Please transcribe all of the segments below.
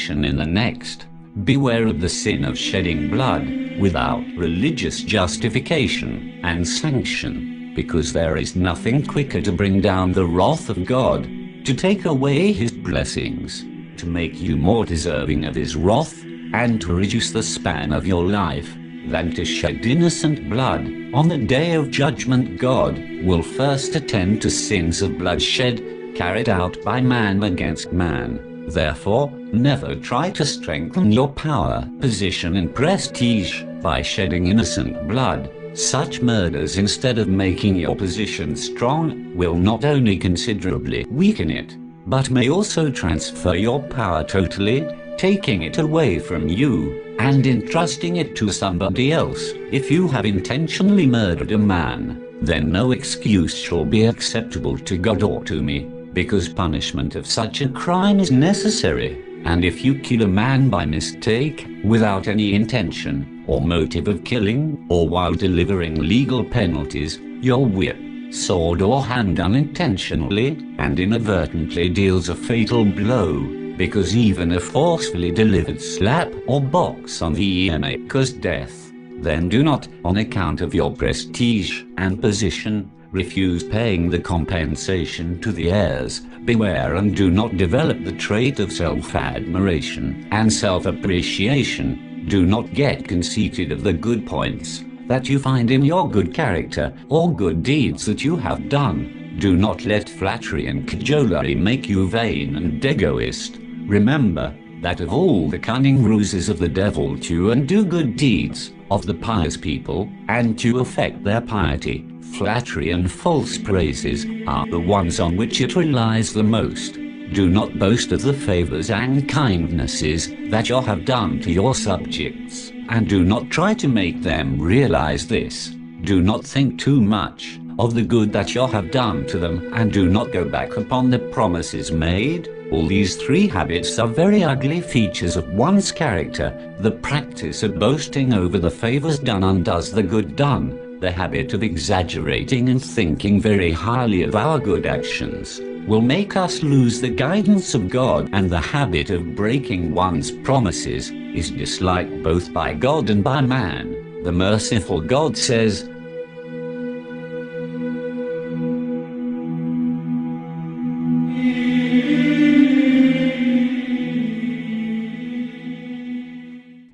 compensation in the next. Beware of the sin of shedding blood without religious justification and sanction, because there is nothing quicker to bring down the wrath of God, to take away his blessings, to make you more deserving of his wrath, and to reduce the span of your life, than to shed innocent blood. On the day of judgment, God will first attend to sins of bloodshed carried out by man against man. Therefore, never try to strengthen your power, position and prestige by shedding innocent blood. Such murders, instead of making your position strong, will not only considerably weaken it, but may also transfer your power totally, taking it away from you, and entrusting it to somebody else. If you have intentionally murdered a man, then no excuse shall be acceptable to God or to me, because punishment of such a crime is necessary. And if you kill a man by mistake, without any intention or motive of killing, or while delivering legal penalties, your whip, sword or hand unintentionally and inadvertently deals a fatal blow, because even a forcefully delivered slap or box on the ear may cause death, then do not, on account of your prestige and position, refuse paying the compensation to the heirs. Beware and do not develop the trait of self-admiration and self-appreciation. Do not get conceited of the good points that you find in your good character or good deeds that you have done. Do not let flattery and cajolery make you vain and egoist. Remember that of all the cunning ruses of the devil to undo good deeds of the pious people and to affect their piety, flattery and false praises are the ones on which it relies the most. Do not boast of the favors and kindnesses that you have done to your subjects, and do not try to make them realize this. Do not think too much of the good that you have done to them, and do not go back upon the promises made. All these three habits are very ugly features of one's character. The practice of boasting over the favors done undoes the good done. The habit of exaggerating and thinking very highly of our good actions will make us lose the guidance of God, and the habit of breaking one's promises is disliked both by God and by man. The merciful God says,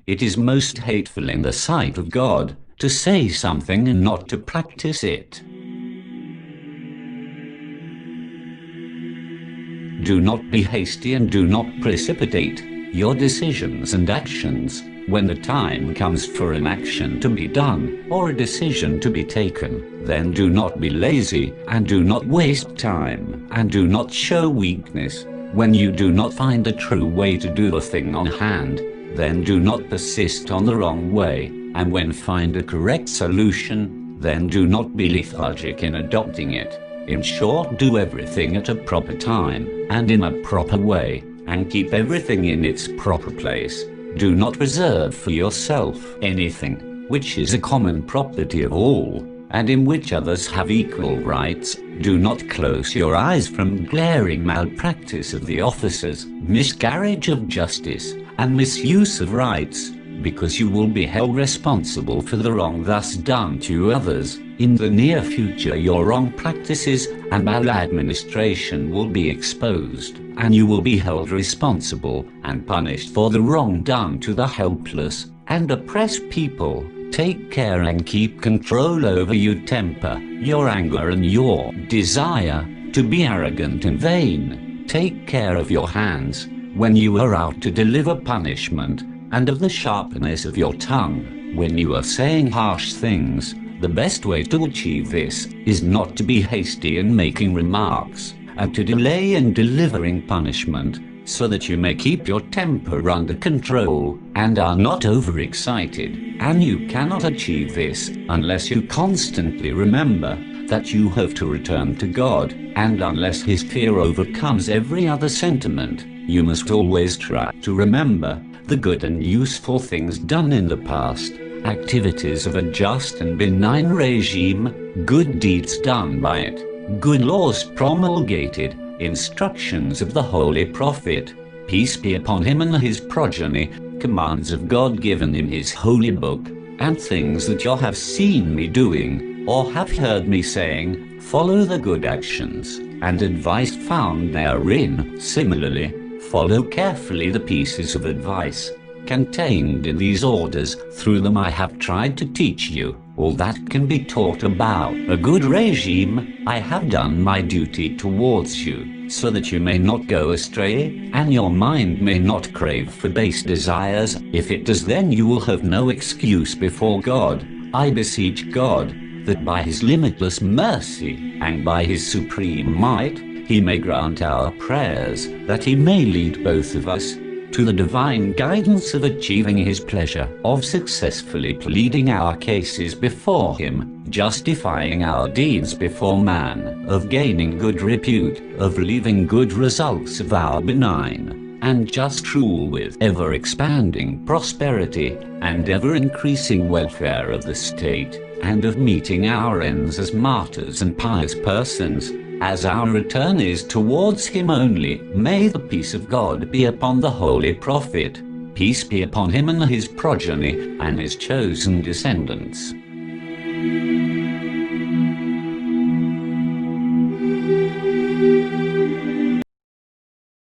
"It is most hateful in the sight of God to say something and not to practice it." Do not be hasty and do not precipitate your decisions and actions. When the time comes for an action to be done or a decision to be taken, then do not be lazy and do not waste time and do not show weakness. When you do not find the true way to do the thing on hand, then do not persist on the wrong way, and when find a correct solution, then do not be lethargic in adopting it. In short, do everything at a proper time and in a proper way, and keep everything in its proper place. Do not reserve for yourself anything which is a common property of all, and in which others have equal rights. Do not close your eyes from glaring malpractice of the officers, miscarriage of justice, and misuse of rights, because you will be held responsible for the wrong thus done to others. In the near future, your wrong practices and maladministration will be exposed, and you will be held responsible and punished for the wrong done to the helpless and oppressed people. Take care and keep control over your temper, your anger and your desire to be arrogant and vain. Take care of your hands when you are out to deliver punishment, and of the sharpness of your tongue when you are saying harsh things. The best way to achieve this is not to be hasty in making remarks, and to delay in delivering punishment, so that you may keep your temper under control and are not overexcited. And you cannot achieve this unless you constantly remember that you have to return to God, and unless His fear overcomes every other sentiment. You must always try to remember the good and useful things done in the past, activities of a just and benign regime, good deeds done by it, good laws promulgated, instructions of the Holy Prophet, peace be upon him and his progeny, commands of God given in his holy book, and things that you have seen me doing, or have heard me saying, follow the good actions, and advice found therein. Similarly, follow carefully the pieces of advice contained in these orders. Through them I have tried to teach you all that can be taught about a good regime. I have done my duty towards you, so that you may not go astray, and your mind may not crave for base desires. If it does, then you will have no excuse before God. I beseech God, that by his limitless mercy, and by his supreme might, he may grant our prayers, that he may lead both of us to the divine guidance of achieving his pleasure, of successfully pleading our cases before him, justifying our deeds before man, of gaining good repute, of leaving good results of our benign and just rule with ever-expanding prosperity, and ever-increasing welfare of the state, and of meeting our ends as martyrs and pious persons, as our return is towards him only. May the peace of God be upon the Holy Prophet, peace be upon him and his progeny, and his chosen descendants.